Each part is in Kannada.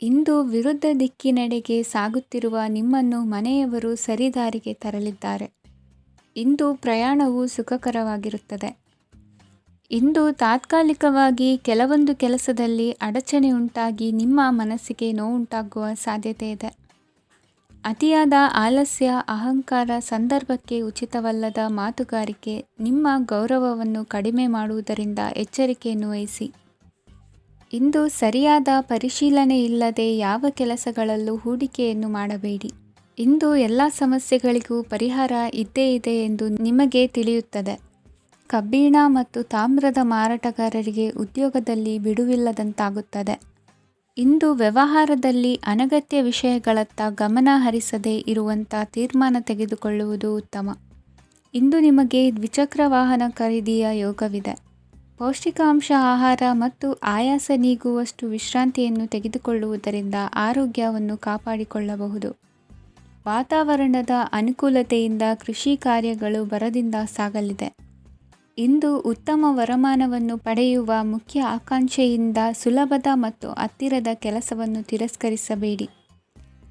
ಇಂದು ವಿರುದ್ಧ ದಿಕ್ಕಿನೆಡೆಗೆ ಸಾಗುತ್ತಿರುವ ನಿಮ್ಮನ್ನು ಮನೆಯವರು ಸರಿದಾರಿಗೆ ತರಲಿದ್ದಾರೆ. ಇಂದು ಪ್ರಯಾಣವು ಸುಖಕರವಾಗಿರುತ್ತದೆ. ಇಂದು ತಾತ್ಕಾಲಿಕವಾಗಿ ಕೆಲವೊಂದು ಕೆಲಸದಲ್ಲಿ ಅಡಚಣೆ ಉಂಟಾಗಿ ನಿಮ್ಮ ಮನಸ್ಸಿಗೆ ನೋವುಂಟಾಗುವ ಸಾಧ್ಯತೆ ಇದೆ. ಅತಿಯಾದ ಆಲಸ್ಯ, ಅಹಂಕಾರ, ಸಂದರ್ಭಕ್ಕೆ ಉಚಿತವಲ್ಲದ ಮಾತುಗಾರಿಕೆ ನಿಮ್ಮ ಗೌರವವನ್ನು ಕಡಿಮೆ ಮಾಡುವುದರಿಂದ ಎಚ್ಚರಿಕೆಯನ್ನು ವಹಿಸಿ. ಇಂದು ಸರಿಯಾದ ಪರಿಶೀಲನೆ ಇಲ್ಲದೆ ಯಾವ ಕೆಲಸಗಳಲ್ಲೂ ಹೂಡಿಕೆಯನ್ನು ಮಾಡಬೇಡಿ. ಇಂದು ಎಲ್ಲ ಸಮಸ್ಯೆಗಳಿಗೂ ಪರಿಹಾರ ಇದ್ದೇ ಇದೆ ಎಂದು ನಿಮಗೆ ತಿಳಿಯುತ್ತದೆ. ಕಬ್ಬಿಣ ಮತ್ತು ತಾಮ್ರದ ಮಾರಾಟಗಾರರಿಗೆ ಉದ್ಯೋಗದಲ್ಲಿ ಬಿಡುವಿಲ್ಲದಂತಾಗುತ್ತದೆ. ಇಂದು ವ್ಯವಹಾರದಲ್ಲಿ ಅನಗತ್ಯ ವಿಷಯಗಳತ್ತ ಗಮನ ಹರಿಸದೇ ಇರುವಂಥ ತೀರ್ಮಾನ ತೆಗೆದುಕೊಳ್ಳುವುದು ಉತ್ತಮ. ಇಂದು ನಿಮಗೆ ದ್ವಿಚಕ್ರ ವಾಹನ ಖರೀದಿಯ ಯೋಗವಿದೆ. ಪೌಷ್ಟಿಕಾಂಶ ಆಹಾರ ಮತ್ತು ಆಯಾಸ ನೀಗುವಷ್ಟು ವಿಶ್ರಾಂತಿಯನ್ನು ತೆಗೆದುಕೊಳ್ಳುವುದರಿಂದ ಆರೋಗ್ಯವನ್ನು ಕಾಪಾಡಿಕೊಳ್ಳಬಹುದು. ವಾತಾವರಣದ ಅನುಕೂಲತೆಯಿಂದ ಕೃಷಿ ಕಾರ್ಯಗಳು ಭರದಿಂದ ಸಾಗಲಿದೆ. ಇಂದು ಉತ್ತಮ ವರಮಾನವನ್ನು ಪಡೆಯುವ ಮುಖ್ಯ ಆಕಾಂಕ್ಷೆಯಿಂದ ಸುಲಭದ ಮತ್ತು ಹತ್ತಿರದ ಕೆಲಸವನ್ನು ತಿರಸ್ಕರಿಸಬೇಡಿ.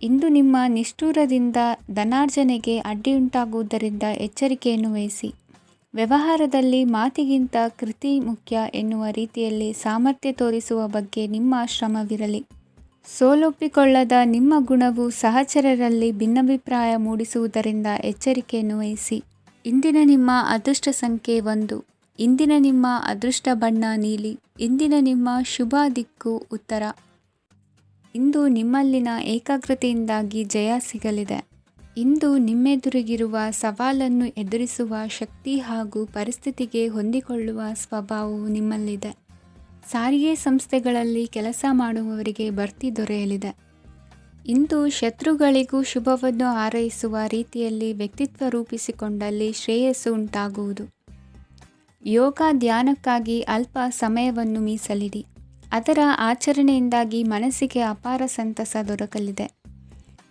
ಇಂದು ನಿಮ್ಮ ನಿಷ್ಠುರದಿಂದ ಧನಾರ್ಜನೆಗೆ ಅಡ್ಡಿಯುಂಟಾಗುವುದರಿಂದ ಎಚ್ಚರಿಕೆಯನ್ನು ವಹಿಸಿ. ವ್ಯವಹಾರದಲ್ಲಿ ಮಾತಿಗಿಂತ ಕೃತಿ ಮುಖ್ಯ ಎನ್ನುವ ರೀತಿಯಲ್ಲಿ ಸಾಮರ್ಥ್ಯ ತೋರಿಸುವ ಬಗ್ಗೆ ನಿಮ್ಮ ಶ್ರಮವಿರಲಿ. ಸೋಲೊಪ್ಪಿಕೊಳ್ಳದ ನಿಮ್ಮ ಗುಣವು ಸಹಚರರಲ್ಲಿ ಭಿನ್ನಾಭಿಪ್ರಾಯ ಮೂಡಿಸುವುದರಿಂದ ಎಚ್ಚರಿಕೆಯನ್ನು ವಹಿಸಿ. ಇಂದಿನ ನಿಮ್ಮ ಅದೃಷ್ಟ ಸಂಖ್ಯೆ 1. ಇಂದಿನ ನಿಮ್ಮ ಅದೃಷ್ಟ ಬಣ್ಣ ನೀಲಿ. ಇಂದಿನ ನಿಮ್ಮ ಶುಭ ದಿಕ್ಕು ಉತ್ತರ. ಇಂದು ನಿಮ್ಮಲ್ಲಿನ ಏಕಾಗ್ರತೆಯಿಂದಾಗಿ ಜಯ ಸಿಗಲಿದೆ. ಇಂದು ನಿಮ್ಮೆದುರಿಗಿರುವ ಸವಾಲನ್ನು ಎದುರಿಸುವ ಶಕ್ತಿ ಹಾಗೂ ಪರಿಸ್ಥಿತಿಗೆ ಹೊಂದಿಕೊಳ್ಳುವ ಸ್ವಭಾವವು ನಿಮ್ಮಲ್ಲಿದೆ. ಸಾರಿಗೆ ಸಂಸ್ಥೆಗಳಲ್ಲಿ ಕೆಲಸ ಮಾಡುವವರಿಗೆ ಬಡ್ತಿ ದೊರೆಯಲಿದೆ. ಇಂದು ಶತ್ರುಗಳಿಗೂ ಶುಭವನ್ನು ಹಾರೈಸುವ ರೀತಿಯಲ್ಲಿ ವ್ಯಕ್ತಿತ್ವ ರೂಪಿಸಿಕೊಂಡಲ್ಲಿ ಶ್ರೇಯಸ್ಸು ಉಂಟಾಗುವುದು. ಯೋಗ ಧ್ಯಾನಕ್ಕಾಗಿ ಅಲ್ಪ ಸಮಯವನ್ನು ಮೀಸಲಿಡಿ. ಅದರ ಆಚರಣೆಯಿಂದಾಗಿ ಮನಸ್ಸಿಗೆ ಅಪಾರ ಸಂತಸ ದೊರಕಲಿದೆ.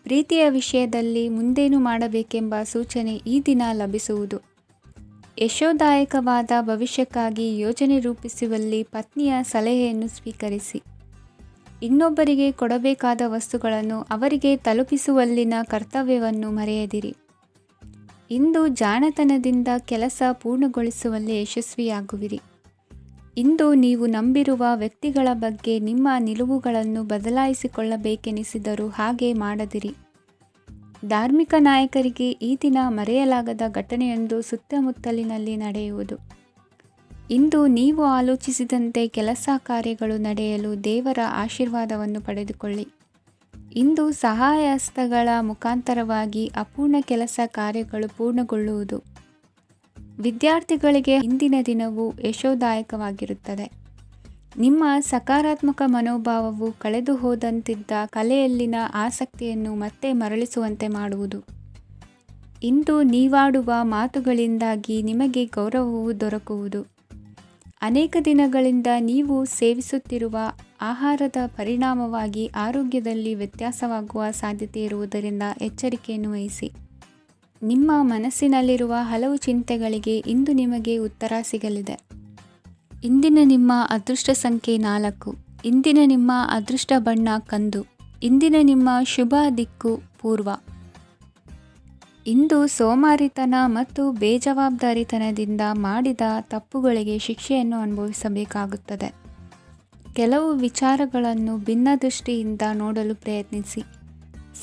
ಪ್ರೀತಿಯ ವಿಷಯದಲ್ಲಿ ಮುಂದೇನು ಮಾಡಬೇಕೆಂಬ ಸೂಚನೆ ಈ ದಿನ ಲಭಿಸುವುದು. ಯಶೋದಾಯಕವಾದ ಭವಿಷ್ಯಕ್ಕಾಗಿ ಯೋಜನೆ ರೂಪಿಸುವಲ್ಲಿ ಪತ್ನಿಯ ಸಲಹೆಯನ್ನು ಸ್ವೀಕರಿಸಿ. ಇನ್ನೊಬ್ಬರಿಗೆ ಕೊಡಬೇಕಾದ ವಸ್ತುಗಳನ್ನು ಅವರಿಗೆ ತಲುಪಿಸುವಲ್ಲಿನ ಕರ್ತವ್ಯವನ್ನು ಮರೆಯದಿರಿ. ಇಂದು ಜಾಣತನದಿಂದ ಕೆಲಸ ಪೂರ್ಣಗೊಳಿಸುವಲ್ಲಿ ಯಶಸ್ವಿಯಾಗುವಿರಿ. ಇಂದು ನೀವು ನಂಬಿರುವ ವ್ಯಕ್ತಿಗಳ ಬಗ್ಗೆ ನಿಮ್ಮ ನಿಲುವುಗಳನ್ನು ಬದಲಾಯಿಸಿಕೊಳ್ಳಬೇಕೆನಿಸಿದರೂ ಹಾಗೆ ಮಾಡದಿರಿ. ಧಾರ್ಮಿಕ ನಾಯಕರಿಗೆ ಈ ದಿನ ಮರೆಯಲಾಗದ ಘಟನೆಯೊಂದು ಸುತ್ತಮುತ್ತಲಿನಲ್ಲಿ ನಡೆಯುವುದು. ಇಂದು ನೀವು ಆಲೋಚಿಸಿದಂತೆ ಕೆಲಸ ಕಾರ್ಯಗಳು ನಡೆಯಲು ದೇವರ ಆಶೀರ್ವಾದವನ್ನು ಪಡೆದುಕೊಳ್ಳಿ. ಇಂದು ಸಹಾಯ ಹಸ್ತಗಳ ಮುಖಾಂತರವಾಗಿ ಅಪೂರ್ಣ ಕೆಲಸ ಕಾರ್ಯಗಳು ಪೂರ್ಣಗೊಳ್ಳುವುದು. ವಿದ್ಯಾರ್ಥಿಗಳಿಗೆ ಇಂದಿನ ದಿನವು ಯಶೋದಾಯಕವಾಗಿರುತ್ತದೆ. ನಿಮ್ಮ ಸಕಾರಾತ್ಮಕ ಮನೋಭಾವವು ಕಳೆದು ಹೋದಂತಿದ್ದ ಕಲೆಯಲ್ಲಿನ ಆಸಕ್ತಿಯನ್ನು ಮತ್ತೆ ಮರಳಿಸುವಂತೆ ಮಾಡುವುದು. ಇಂದು ನೀವಾಡುವ ಮಾತುಗಳಿಂದಾಗಿ ನಿಮಗೆ ಗೌರವವು ದೊರಕುವುದು. ಅನೇಕ ದಿನಗಳಿಂದ ನೀವು ಸೇವಿಸುತ್ತಿರುವ ಆಹಾರದ ಪರಿಣಾಮವಾಗಿ ಆರೋಗ್ಯದಲ್ಲಿ ವ್ಯತ್ಯಾಸವಾಗುವ ಸಾಧ್ಯತೆ ಇರುವುದರಿಂದ ಎಚ್ಚರಿಕೆಯನ್ನು ವಹಿಸಿ. ನಿಮ್ಮ ಮನಸ್ಸಿನಲ್ಲಿರುವ ಹಲವು ಚಿಂತೆಗಳಿಗೆ ಇಂದು ನಿಮಗೆ ಉತ್ತರ ಸಿಗಲಿದೆ. ಇಂದಿನ ನಿಮ್ಮ ಅದೃಷ್ಟ ಸಂಖ್ಯೆ 4. ಇಂದಿನ ನಿಮ್ಮ ಅದೃಷ್ಟ ಬಣ್ಣ ಕಂದು. ಇಂದಿನ ನಿಮ್ಮ ಶುಭ ದಿಕ್ಕು ಪೂರ್ವ. ಇಂದು ಸೋಮಾರಿತನ ಮತ್ತು ಬೇಜವಾಬ್ದಾರಿತನದಿಂದ ಮಾಡಿದ ತಪ್ಪುಗಳಿಗೆ ಶಿಕ್ಷೆಯನ್ನು ಅನುಭವಿಸಬೇಕಾಗುತ್ತದೆ. ಕೆಲವು ವಿಚಾರಗಳನ್ನು ಭಿನ್ನ ದೃಷ್ಟಿಯಿಂದ ನೋಡಲು ಪ್ರಯತ್ನಿಸಿ.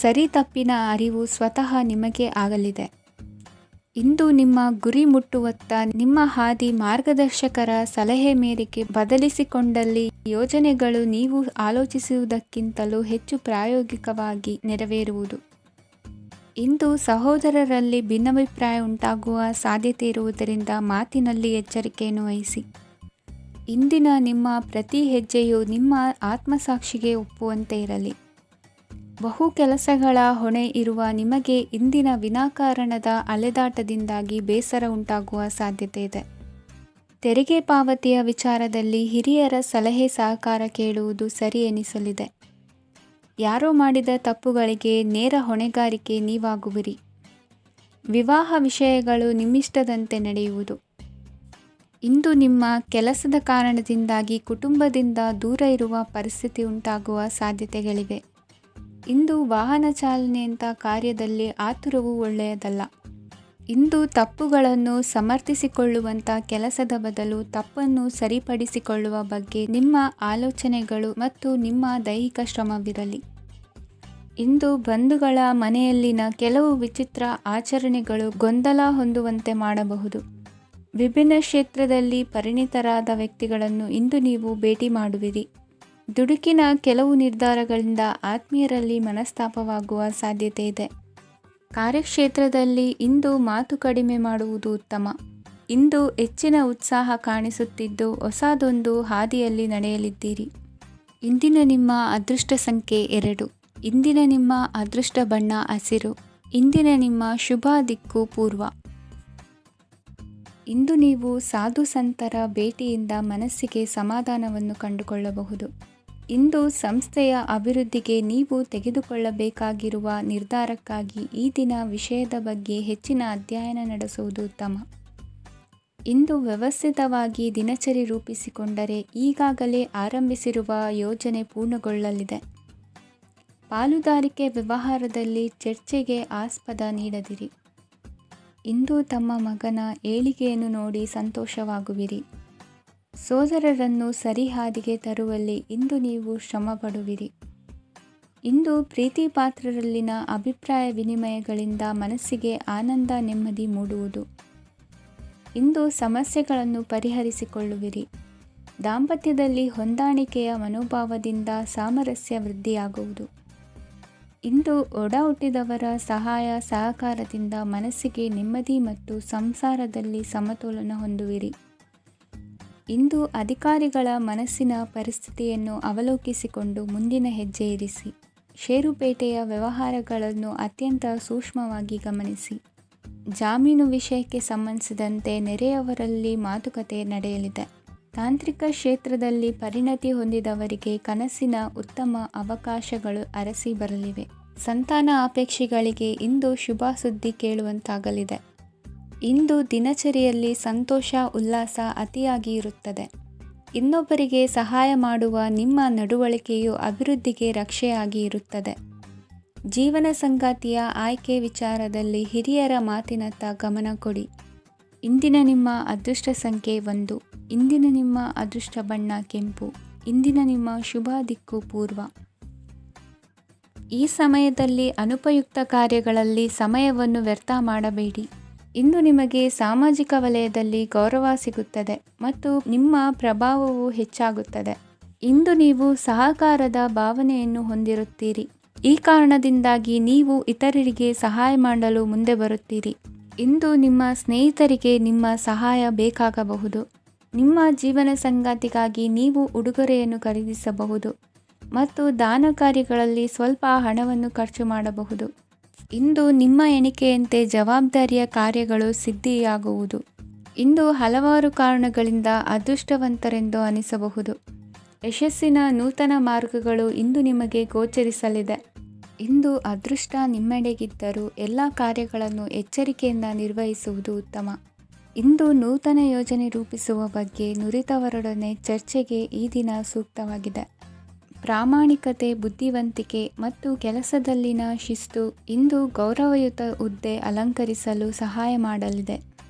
ಸರಿ ತಪ್ಪಿನ ಅರಿವು ಸ್ವತಃ ನಿಮಗೆ ಆಗಲಿದೆ. ಇಂದು ನಿಮ್ಮ ಗುರಿ ಮುಟ್ಟುವತ್ತ ನಿಮ್ಮ ಹಾದಿ ಮಾರ್ಗದರ್ಶಕರ ಸಲಹೆ ಮೇರೆಗೆ ಬದಲಿಸಿಕೊಂಡಲ್ಲಿ ಯೋಜನೆಗಳು ನೀವು ಆಲೋಚಿಸುವುದಕ್ಕಿಂತಲೂ ಹೆಚ್ಚು ಪ್ರಾಯೋಗಿಕವಾಗಿ ನೆರವೇರುವುದು. ಇಂದು ಸಹೋದರರಲ್ಲಿ ಭಿನ್ನಾಭಿಪ್ರಾಯ ಉಂಟಾಗುವ ಸಾಧ್ಯತೆ ಇರುವುದರಿಂದ ಮಾತಿನಲ್ಲಿ ಎಚ್ಚರಿಕೆಯನ್ನು ವಹಿಸಿ. ಇಂದಿನ ನಿಮ್ಮ ಪ್ರತಿ ಹೆಜ್ಜೆಯು ನಿಮ್ಮ ಆತ್ಮಸಾಕ್ಷಿಗೆ ಒಪ್ಪುವಂತೆ ಇರಲಿ. ಬಹು ಕೆಲಸಗಳ ಹೊಣೆ ಇರುವ ನಿಮಗೆ ಇಂದಿನ ವಿನಾಕಾರಣದ ಅಲೆದಾಟದಿಂದಾಗಿ ಬೇಸರ ಉಂಟಾಗುವ ಸಾಧ್ಯತೆ ಇದೆ. ತೆರಿಗೆ ಪಾವತಿಯ ವಿಚಾರದಲ್ಲಿ ಹಿರಿಯರ ಸಲಹೆ ಸಹಕಾರ ಕೇಳುವುದು ಸರಿ ಎನಿಸಲಿದೆ. ಯಾರೋ ಮಾಡಿದ ತಪ್ಪುಗಳಿಗೆ ನೇರ ಹೊಣೆಗಾರಿಕೆ ನೀವಾಗುವಿರಿ. ವಿವಾಹ ವಿಷಯಗಳು ನಿಮ್ಮಿಷ್ಟದಂತೆ ನಡೆಯುವುದು. ಇಂದು ನಿಮ್ಮ ಕೆಲಸದ ಕಾರಣದಿಂದಾಗಿ ಕುಟುಂಬದಿಂದ ದೂರ ಇರುವ ಪರಿಸ್ಥಿತಿ ಉಂಟಾಗುವ ಸಾಧ್ಯತೆಗಳಿವೆ. ಇಂದು ವಾಹನ ಚಾಲನೆಯಂಥ ಕಾರ್ಯದಲ್ಲಿ ಆತುರವು ಒಳ್ಳೆಯದಲ್ಲ. ಇಂದು ತಪ್ಪುಗಳನ್ನು ಸಮರ್ಥಿಸಿಕೊಳ್ಳುವಂಥ ಕೆಲಸದ ಬದಲು ತಪ್ಪನ್ನು ಸರಿಪಡಿಸಿಕೊಳ್ಳುವ ಬಗ್ಗೆ ನಿಮ್ಮ ಆಲೋಚನೆಗಳು ಮತ್ತು ನಿಮ್ಮ ದೈಹಿಕ ಶ್ರಮವಿರಲಿ. ಇಂದು ಬಂಧುಗಳ ಮನೆಯಲ್ಲಿನ ಕೆಲವು ವಿಚಿತ್ರ ಆಚರಣೆಗಳು ಗೊಂದಲ ಹೊಂದುವಂತೆ ಮಾಡಬಹುದು. ವಿಭಿನ್ನ ಕ್ಷೇತ್ರದಲ್ಲಿ ಪರಿಣಿತರಾದ ವ್ಯಕ್ತಿಗಳನ್ನು ಇಂದು ನೀವು ಭೇಟಿ ಮಾಡುವಿರಿ. ದುಡುಕಿನ ಕೆಲವು ನಿರ್ಧಾರಗಳಿಂದ ಆತ್ಮೀಯರಲ್ಲಿ ಮನಸ್ತಾಪವಾಗುವ ಸಾಧ್ಯತೆ ಇದೆ. ಕಾರ್ಯಕ್ಷೇತ್ರದಲ್ಲಿ ಇಂದು ಮಾತು ಕಡಿಮೆ ಮಾಡುವುದು ಉತ್ತಮ. ಇಂದು ಹೆಚ್ಚಿನ ಉತ್ಸಾಹ ಕಾಣಿಸುತ್ತಿದ್ದು ಹೊಸದೊಂದು ಹಾದಿಯಲ್ಲಿ ನಡೆಯಲಿದ್ದೀರಿ. ಇಂದಿನ ನಿಮ್ಮ ಅದೃಷ್ಟ ಸಂಖ್ಯೆ 2. ಇಂದಿನ ನಿಮ್ಮ ಅದೃಷ್ಟ ಬಣ್ಣ ಹಸಿರು. ಇಂದಿನ ನಿಮ್ಮ ಶುಭ ದಿಕ್ಕು ಪೂರ್ವ. ಇಂದು ನೀವು ಸಾಧು ಸಂತರ ಭೇಟಿಯಿಂದ ಮನಸ್ಸಿಗೆ ಸಮಾಧಾನವನ್ನು ಕಂಡುಕೊಳ್ಳಬಹುದು. ಇಂದು ಸಂಸ್ಥೆಯ ಅಭಿವೃದ್ಧಿಗೆ ನೀವು ತೆಗೆದುಕೊಳ್ಳಬೇಕಾಗಿರುವ ನಿರ್ಧಾರಕ್ಕಾಗಿ ಈ ದಿನ ವಿಷಯದ ಬಗ್ಗೆ ಹೆಚ್ಚಿನ ಅಧ್ಯಯನ ನಡೆಸುವುದು ಉತ್ತಮ. ಇಂದು ವ್ಯವಸ್ಥಿತವಾಗಿ ದಿನಚರಿ ರೂಪಿಸಿಕೊಂಡರೆ ಈಗಾಗಲೇ ಆರಂಭಿಸಿರುವ ಯೋಜನೆ ಪೂರ್ಣಗೊಳ್ಳಲಿದೆ. ಪಾಲುದಾರಿಕೆ ವ್ಯವಹಾರದಲ್ಲಿ ಚರ್ಚೆಗೆ ಆಸ್ಪದ ನೀಡದಿರಿ. ಇಂದು ತಮ್ಮ ಮಗನ ಏಳಿಗೆಯನ್ನು ನೋಡಿ ಸಂತೋಷವಾಗುವಿರಿ. ಸೋದರರನ್ನು ಸರಿಹಾದಿಗೆ ತರುವಲ್ಲಿ ಇಂದು ನೀವು ಶ್ರಮಪಡುವಿರಿ. ಇಂದು ಪ್ರೀತಿ ಪಾತ್ರರಲ್ಲಿನ ಅಭಿಪ್ರಾಯ ವಿನಿಮಯಗಳಿಂದ ಮನಸ್ಸಿಗೆ ಆನಂದ ನೆಮ್ಮದಿ ಮೂಡುವುದು. ಇಂದು ಸಮಸ್ಯೆಗಳನ್ನು ಪರಿಹರಿಸಿಕೊಳ್ಳುವಿರಿ. ದಾಂಪತ್ಯದಲ್ಲಿ ಹೊಂದಾಣಿಕೆಯ ಮನೋಭಾವದಿಂದ ಸಾಮರಸ್ಯ ವೃದ್ಧಿಯಾಗುವುದು. ಇಂದು ಒಡ ಹುಟ್ಟಿದವರ ಸಹಾಯ ಸಹಕಾರದಿಂದ ಮನಸ್ಸಿಗೆ ನೆಮ್ಮದಿ ಮತ್ತು ಸಂಸಾರದಲ್ಲಿ ಸಮತೋಲನ ಹೊಂದುವಿರಿ. ಇಂದು ಅಧಿಕಾರಿಗಳ ಮನಸ್ಸಿನ ಪರಿಸ್ಥಿತಿಯನ್ನು ಅವಲೋಕಿಸಿಕೊಂಡು ಮುಂದಿನ ಹೆಜ್ಜೆ ಇರಿಸಿ. ಷೇರುಪೇಟೆಯ ವ್ಯವಹಾರಗಳನ್ನು ಅತ್ಯಂತ ಸೂಕ್ಷ್ಮವಾಗಿ ಗಮನಿಸಿ. ಜಾಮೀನು ವಿಷಯಕ್ಕೆ ಸಂಬಂಧಿಸಿದಂತೆ ನೆರೆಯವರಲ್ಲಿ ಮಾತುಕತೆ ನಡೆಯಲಿದೆ. ತಾಂತ್ರಿಕ ಕ್ಷೇತ್ರದಲ್ಲಿ ಪರಿಣತಿ ಹೊಂದಿದವರಿಗೆ ಕನಸಿನ ಉತ್ತಮ ಅವಕಾಶಗಳು ಅರಸಿ ಬರಲಿವೆ. ಸಂತಾನ ಅಪೇಕ್ಷೆಗಳಿಗೆ ಇಂದು ಶುಭ ಸುದ್ದಿ ಕೇಳುವಂತಾಗಲಿದೆ. ಇಂದು ದಿನಚರಿಯಲ್ಲಿ ಸಂತೋಷ ಉಲ್ಲಾಸ ಅತಿಯಾಗಿ ಇರುತ್ತದೆ. ಇನ್ನೊಬ್ಬರಿಗೆ ಸಹಾಯ ಮಾಡುವ ನಿಮ್ಮ ನಡವಳಿಕೆಯು ಅಭಿವೃದ್ಧಿಗೆ ರಕ್ಷೆಯಾಗಿ ಇರುತ್ತದೆ. ಜೀವನ ಸಂಗಾತಿಯ ಆಯ್ಕೆ ವಿಚಾರದಲ್ಲಿ ಹಿರಿಯರ ಮಾತಿನತ್ತ ಗಮನ ಕೊಡಿ. ಇಂದಿನ ನಿಮ್ಮ ಅದೃಷ್ಟ ಸಂಖ್ಯೆ 1. ಇಂದಿನ ನಿಮ್ಮ ಅದೃಷ್ಟ ಬಣ್ಣ ಕೆಂಪು. ಇಂದಿನ ನಿಮ್ಮ ಶುಭ ದಿಕ್ಕು ಪೂರ್ವ. ಈ ಸಮಯದಲ್ಲಿ ಅನುಪಯುಕ್ತ ಕಾರ್ಯಗಳಲ್ಲಿ ಸಮಯವನ್ನು ವ್ಯರ್ಥ ಮಾಡಬೇಡಿ. ಇಂದು ನಿಮಗೆ ಸಾಮಾಜಿಕ ವಲಯದಲ್ಲಿ ಗೌರವ ಸಿಗುತ್ತದೆ ಮತ್ತು ನಿಮ್ಮ ಪ್ರಭಾವವು ಹೆಚ್ಚಾಗುತ್ತದೆ. ಇಂದು ನೀವು ಸಹಕಾರದ ಭಾವನೆಯನ್ನು ಹೊಂದಿರುತ್ತೀರಿ. ಈ ಕಾರಣದಿಂದಾಗಿ ನೀವು ಇತರರಿಗೆ ಸಹಾಯ ಮಾಡಲು ಮುಂದೆ ಬರುತ್ತೀರಿ. ಇಂದು ನಿಮ್ಮ ಸ್ನೇಹಿತರಿಗೆ ನಿಮ್ಮ ಸಹಾಯ ಬೇಕಾಗಬಹುದು. ನಿಮ್ಮ ಜೀವನ ಸಂಗಾತಿಗಾಗಿ ನೀವು ಉಡುಗೊರೆಯನ್ನು ಖರೀದಿಸಬಹುದು ಮತ್ತು ದಾನ ಕಾರ್ಯಗಳಲ್ಲಿ ಸ್ವಲ್ಪ ಹಣವನ್ನು ಖರ್ಚು ಮಾಡಬಹುದು. ಇಂದು ನಿಮ್ಮ ಎಣಿಕೆಯಂತೆ ಜವಾಬ್ದಾರಿಯ ಕಾರ್ಯಗಳು ಸಿದ್ಧಿಯಾಗುವುದು. ಇಂದು ಹಲವಾರು ಕಾರಣಗಳಿಂದ ಅದೃಷ್ಟವಂತರೆಂದು ಅನಿಸಬಹುದು. ಯಶಸ್ಸಿನ ನೂತನ ಮಾರ್ಗಗಳು ಇಂದು ನಿಮಗೆ ಗೋಚರಿಸಲಿದೆ. ಇಂದು ಅದೃಷ್ಟ ನಿಮ್ಮೆಡೆಗಿದ್ದರೂ ಎಲ್ಲ ಕಾರ್ಯಗಳನ್ನು ಎಚ್ಚರಿಕೆಯಿಂದ ನಿರ್ವಹಿಸುವುದು ಉತ್ತಮ. ಇಂದು ನೂತನ ಯೋಜನೆ ರೂಪಿಸುವ ಬಗ್ಗೆ ನುರಿತವರೊಡನೆ ಚರ್ಚೆಗೆ ಈ ದಿನ ಸೂಕ್ತವಾಗಿದೆ. ಪ್ರಾಮಾಣಿಕತೆ, ಬುದ್ಧಿವಂತಿಕೆ ಮತ್ತು ಕೆಲಸದಲ್ಲಿನ ಶಿಸ್ತು ಇಂದು ಗೌರವಯುತ ಹುದ್ದೆ ಅಲಂಕರಿಸಲು ಸಹಾಯ ಮಾಡಲಿದೆ.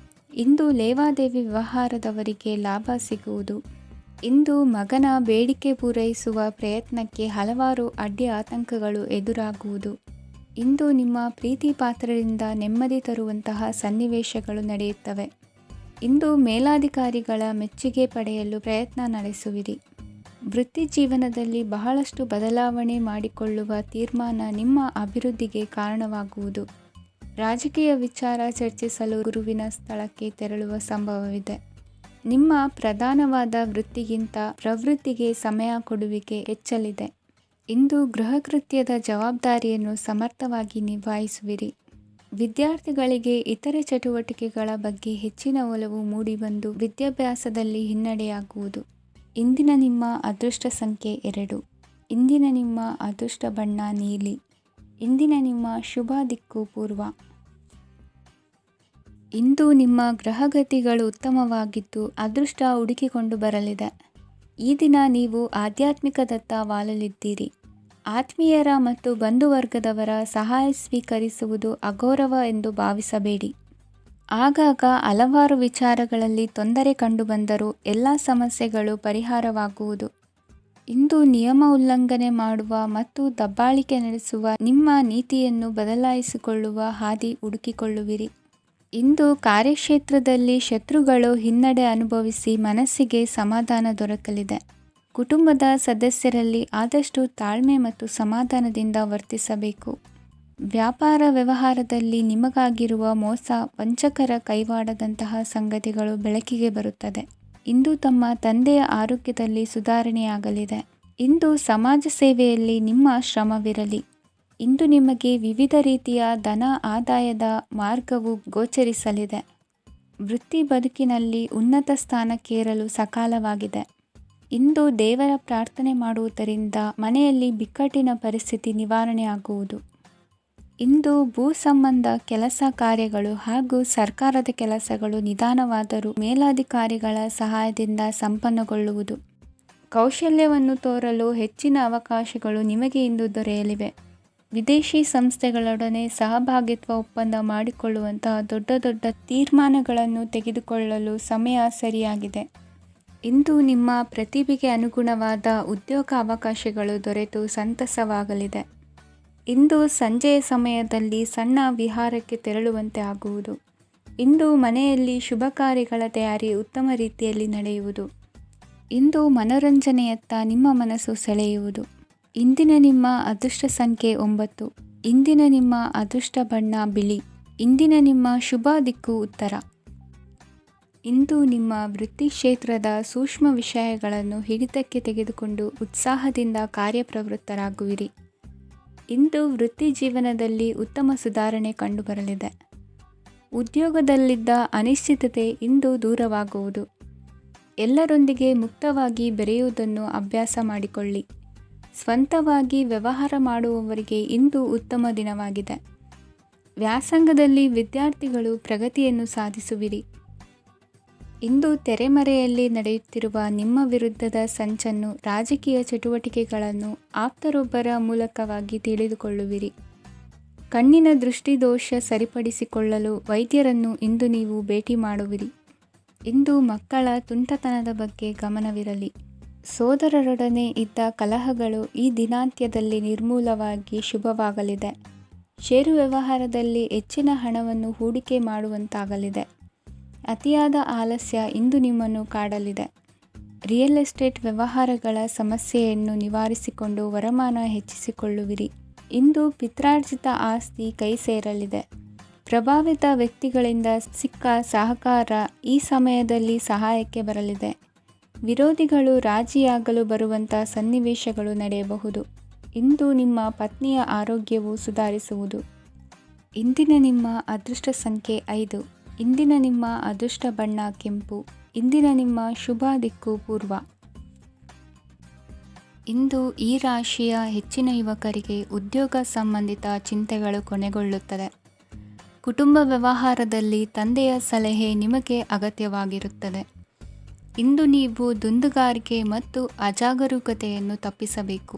ಇಂದು ಲೇವಾದೇವಿ ವ್ಯವಹಾರದವರಿಗೆ ಲಾಭ ಸಿಗುವುದು. ಇಂದು ಮಗನ ಬೇಡಿಕೆ ಪೂರೈಸುವ ಪ್ರಯತ್ನಕ್ಕೆ ಹಲವಾರು ಅಡ್ಡಿ ಆತಂಕಗಳು ಎದುರಾಗುವುದು. ಇಂದು ನಿಮ್ಮ ಪ್ರೀತಿ ಪಾತ್ರರಿಂದ ನೆಮ್ಮದಿ ತರುವಂತಹ ಸನ್ನಿವೇಶಗಳು ನಡೆಯುತ್ತವೆ. ಇಂದು ಮೇಲಾಧಿಕಾರಿಗಳ ಮೆಚ್ಚುಗೆ ಪಡೆಯಲು ಪ್ರಯತ್ನ ನಡೆಸುವಿರಿ. ವೃತ್ತಿ ಜೀವನದಲ್ಲಿ ಬಹಳಷ್ಟು ಬದಲಾವಣೆ ಮಾಡಿಕೊಳ್ಳುವ ತೀರ್ಮಾನ ನಿಮ್ಮ ಅಭಿವೃದ್ಧಿಗೆ ಕಾರಣವಾಗುವುದು. ರಾಜಕೀಯ ವಿಚಾರ ಚರ್ಚಿಸಲು ಗುರುವಿನ ಸ್ಥಳಕ್ಕೆ ತೆರಳುವ ಸಂಭವವಿದೆ. ನಿಮ್ಮ ಪ್ರಧಾನವಾದ ವೃತ್ತಿಗಿಂತ ಪ್ರವೃತ್ತಿಗೆ ಸಮಯ ಕೊಡುವಿಕೆ ಹೆಚ್ಚಲಿದೆ. ಇಂದು ಗೃಹ ಕೃತ್ಯದ ಜವಾಬ್ದಾರಿಯನ್ನು ಸಮರ್ಥವಾಗಿ ನಿಭಾಯಿಸುವಿರಿ. ವಿದ್ಯಾರ್ಥಿಗಳಿಗೆ ಇತರೆ ಚಟುವಟಿಕೆಗಳ ಬಗ್ಗೆ ಹೆಚ್ಚಿನ ಒಲವು ಮೂಡಿಬಂದು ವಿದ್ಯಾಭ್ಯಾಸದಲ್ಲಿ ಹಿನ್ನಡೆಯಾಗುವುದು. ಇಂದಿನ ನಿಮ್ಮ ಅದೃಷ್ಟ ಸಂಖ್ಯೆ 2. ಇಂದಿನ ನಿಮ್ಮ ಅದೃಷ್ಟ ಬಣ್ಣ ನೀಲಿ. ಇಂದಿನ ನಿಮ್ಮ ಶುಭ ದಿಕ್ಕು ಪೂರ್ವ. ಇಂದು ನಿಮ್ಮ ಗ್ರಹಗತಿಗಳು ಉತ್ತಮವಾಗಿದ್ದು ಅದೃಷ್ಟ ಹುಡುಕಿಕೊಂಡು ಬರಲಿದೆ. ಈ ದಿನ ನೀವು ಆಧ್ಯಾತ್ಮಿಕದತ್ತ ವಾಲಲಿದ್ದೀರಿ. ಆತ್ಮೀಯರ ಮತ್ತು ಬಂಧುವರ್ಗದವರ ಸಹಾಯ ಸ್ವೀಕರಿಸುವುದು ಅಗೌರವ ಎಂದು ಭಾವಿಸಬೇಡಿ. ಆಗಾಗ ಹಲವಾರು ವಿಚಾರಗಳಲ್ಲಿ ತೊಂದರೆ ಕಂಡುಬಂದರೂ ಎಲ್ಲ ಸಮಸ್ಯೆಗಳು ಪರಿಹಾರವಾಗುವುದು. ಇಂದು ನಿಯಮ ಉಲ್ಲಂಘನೆ ಮಾಡುವ ಮತ್ತು ದಬ್ಬಾಳಿಕೆ ನಡೆಸುವ ನಿಮ್ಮ ನೀತಿಯನ್ನು ಬದಲಾಯಿಸಿಕೊಳ್ಳುವ ಹಾದಿ ಹುಡುಕಿಕೊಳ್ಳುವಿರಿ. ಇಂದು ಕಾರ್ಯಕ್ಷೇತ್ರದಲ್ಲಿ ಶತ್ರುಗಳು ಹಿನ್ನಡೆ ಅನುಭವಿಸಿ ಮನಸ್ಸಿಗೆ ಸಮಾಧಾನ ದೊರಕಲಿದೆ. ಕುಟುಂಬದ ಸದಸ್ಯರಲ್ಲಿ ಆದಷ್ಟು ತಾಳ್ಮೆ ಮತ್ತು ಸಮಾಧಾನದಿಂದ ವರ್ತಿಸಬೇಕು. ವ್ಯಾಪಾರ ವ್ಯವಹಾರದಲ್ಲಿ ನಿಮಗಾಗಿರುವ ಮೋಸ, ವಂಚಕರ ಕೈವಾಡದಂತಹ ಸಂಗತಿಗಳು ಬೆಳಕಿಗೆ ಬರುತ್ತದೆ. ಇಂದು ತಮ್ಮ ತಂದೆಯ ಆರೋಗ್ಯದಲ್ಲಿ ಸುಧಾರಣೆಯಾಗಲಿದೆ. ಇಂದು ಸಮಾಜ ಸೇವೆಯಲ್ಲಿ ನಿಮ್ಮ ಶ್ರಮವಿರಲಿ. ಇಂದು ನಿಮಗೆ ವಿವಿಧ ರೀತಿಯ ಧನ ಆದಾಯದ ಮಾರ್ಗವು ಗೋಚರಿಸಲಿದೆ. ವೃತ್ತಿ ಬದುಕಿನಲ್ಲಿ ಉನ್ನತ ಸ್ಥಾನಕ್ಕೇರಲು ಸಕಾಲವಾಗಿದೆ. ಇಂದು ದೇವರ ಪ್ರಾರ್ಥನೆ ಮಾಡುವುದರಿಂದ ಮನೆಯಲ್ಲಿ ಬಿಕ್ಕಟ್ಟಿನ ಪರಿಸ್ಥಿತಿ ನಿವಾರಣೆಯಾಗುವುದು. ಇಂದು ಭೂ ಸಂಬಂಧ ಕೆಲಸ ಕಾರ್ಯಗಳು ಹಾಗೂ ಸರ್ಕಾರದ ಕೆಲಸಗಳು ನಿಧಾನವಾದರೂ ಮೇಲಾಧಿಕಾರಿಗಳ ಸಹಾಯದಿಂದ ಸಂಪನ್ನಗೊಳ್ಳುವುದು. ಕೌಶಲ್ಯವನ್ನು ತೋರಲು ಹೆಚ್ಚಿನ ಅವಕಾಶಗಳು ನಿಮಗೆ ಇಂದು ದೊರೆಯಲಿವೆ. ವಿದೇಶಿ ಸಂಸ್ಥೆಗಳೊಡನೆ ಸಹಭಾಗಿತ್ವ ಒಪ್ಪಂದ ಮಾಡಿಕೊಳ್ಳುವಂತಹ ದೊಡ್ಡ ದೊಡ್ಡ ತೀರ್ಮಾನಗಳನ್ನು ತೆಗೆದುಕೊಳ್ಳಲು ಸಮಯ ಸರಿಯಾಗಿದೆ. ಇಂದು ನಿಮ್ಮ ಪ್ರತಿಭೆಗೆ ಅನುಗುಣವಾದ ಉದ್ಯೋಗ ಅವಕಾಶಗಳು ದೊರೆತು ಸಂತಸವಾಗಲಿದೆ. ಇಂದು ಸಂಜೆಯ ಸಮಯದಲ್ಲಿ ಸಣ್ಣ ವಿಹಾರಕ್ಕೆ ತೆರಳುವಂತೆ ಆಗುವುದು. ಇಂದು ಮನೆಯಲ್ಲಿ ಶುಭ ಕಾರ್ಯಗಳ ತಯಾರಿ ಉತ್ತಮ ರೀತಿಯಲ್ಲಿ ನಡೆಯುವುದು. ಇಂದು ಮನೋರಂಜನೆಯತ್ತ ನಿಮ್ಮ ಮನಸ್ಸು ಸೆಳೆಯುವುದು. ಇಂದಿನ ನಿಮ್ಮ ಅದೃಷ್ಟ ಸಂಖ್ಯೆ 9. ಇಂದಿನ ನಿಮ್ಮ ಅದೃಷ್ಟ ಬಣ್ಣ ಬಿಳಿ. ಇಂದಿನ ನಿಮ್ಮ ಶುಭ ದಿಕ್ಕು ಉತ್ತರ. ಇಂದು ನಿಮ್ಮ ವೃತ್ತಿ ಕ್ಷೇತ್ರದ ಸೂಕ್ಷ್ಮ ವಿಷಯಗಳನ್ನು ಹಿಡಿತಕ್ಕೆ ತೆಗೆದುಕೊಂಡು ಉತ್ಸಾಹದಿಂದ ಕಾರ್ಯಪ್ರವೃತ್ತರಾಗುವಿರಿ. ಇಂದು ವೃತ್ತಿ ಜೀವನದಲ್ಲಿ ಉತ್ತಮ ಸುಧಾರಣೆ ಕಂಡುಬರಲಿದೆ. ಉದ್ಯೋಗದಲ್ಲಿದ್ದ ಅನಿಶ್ಚಿತತೆ ಇಂದು ದೂರವಾಗುವುದು. ಎಲ್ಲರೊಂದಿಗೆ ಮುಕ್ತವಾಗಿ ಬೆರೆಯುವುದನ್ನು ಅಭ್ಯಾಸ ಮಾಡಿಕೊಳ್ಳಿ. ಸ್ವಂತವಾಗಿ ವ್ಯವಹಾರ ಮಾಡುವವರಿಗೆ ಇಂದು ಉತ್ತಮ ದಿನವಾಗಿದೆ. ವ್ಯಾಸಂಗದಲ್ಲಿ ವಿದ್ಯಾರ್ಥಿಗಳು ಪ್ರಗತಿಯನ್ನು ಸಾಧಿಸುವಿರಿ. ಇಂದು ತೆರೆಮರೆಯಲ್ಲಿ ನಡೆಯುತ್ತಿರುವ ನಿಮ್ಮ ವಿರುದ್ಧದ ಸಂಚನ್ನು, ರಾಜಕೀಯ ಚಟುವಟಿಕೆಗಳನ್ನು ಆಪ್ತರೊಬ್ಬರ ಮೂಲಕವಾಗಿ ತಿಳಿದುಕೊಳ್ಳುವಿರಿ. ಕಣ್ಣಿನ ದೃಷ್ಟಿದೋಷ ಸರಿಪಡಿಸಿಕೊಳ್ಳಲು ವೈದ್ಯರನ್ನು ಇಂದು ನೀವು ಭೇಟಿ ಮಾಡುವಿರಿ. ಇಂದು ಮಕ್ಕಳ ತುಂಟತನದ ಬಗ್ಗೆ ಗಮನವಿರಲಿ. ಸೋದರರೊಡನೆ ಇದ್ದ ಕಲಹಗಳು ಈ ದಿನಾಂತ್ಯದಲ್ಲಿ ನಿರ್ಮೂಲವಾಗಿ ಶುಭವಾಗಲಿದೆ. ಷೇರು ವ್ಯವಹಾರದಲ್ಲಿ ಹೆಚ್ಚಿನ ಹಣವನ್ನು ಹೂಡಿಕೆ ಮಾಡುವಂತಾಗಲಿದೆ. ಅತಿಯಾದ ಆಲಸ್ಯ ಇಂದು ನಿಮ್ಮನ್ನು ಕಾಡಲಿದೆ. ರಿಯಲ್ ಎಸ್ಟೇಟ್ ವ್ಯವಹಾರಗಳ ಸಮಸ್ಯೆಯನ್ನು ನಿವಾರಿಸಿಕೊಂಡು ವರಮಾನ ಹೆಚ್ಚಿಸಿಕೊಳ್ಳುವಿರಿ. ಇಂದು ಪಿತ್ರಾರ್ಜಿತ ಆಸ್ತಿ ಕೈ ಸೇರಲಿದೆ. ಪ್ರಭಾವಿತ ವ್ಯಕ್ತಿಗಳಿಂದ ಸಿಕ್ಕ ಸಹಕಾರ ಈ ಸಮಯದಲ್ಲಿ ಸಹಾಯಕ್ಕೆ ಬರಲಿದೆ. ವಿರೋಧಿಗಳು ರಾಜಿಯಾಗಲು ಬರುವಂಥ ಸನ್ನಿವೇಶಗಳು ನಡೆಯಬಹುದು. ಇಂದು ನಿಮ್ಮ ಪತ್ನಿಯ ಆರೋಗ್ಯವು ಸುಧಾರಿಸುವುದು. ಇಂದಿನ ನಿಮ್ಮ ಅದೃಷ್ಟ ಸಂಖ್ಯೆ 5. ಇಂದಿನ ನಿಮ್ಮ ಅದೃಷ್ಟ ಬಣ್ಣ ಕೆಂಪು. ಇಂದಿನ ನಿಮ್ಮ ಶುಭ ದಿಕ್ಕು ಪೂರ್ವ. ಇಂದು ಈ ರಾಶಿಯ ಹೆಚ್ಚಿನ ಯುವಕರಿಗೆ ಉದ್ಯೋಗ ಸಂಬಂಧಿತ ಚಿಂತೆಗಳು ಕೊನೆಗೊಳ್ಳುತ್ತದೆ. ಕುಟುಂಬ ವ್ಯವಹಾರದಲ್ಲಿ ತಂದೆಯ ಸಲಹೆ ನಿಮಗೆ ಅಗತ್ಯವಾಗಿರುತ್ತದೆ. ಇಂದು ನೀವು ದುಂದುಗಾರಿಕೆ ಮತ್ತು ಅಜಾಗರೂಕತೆಯನ್ನು ತಪ್ಪಿಸಬೇಕು.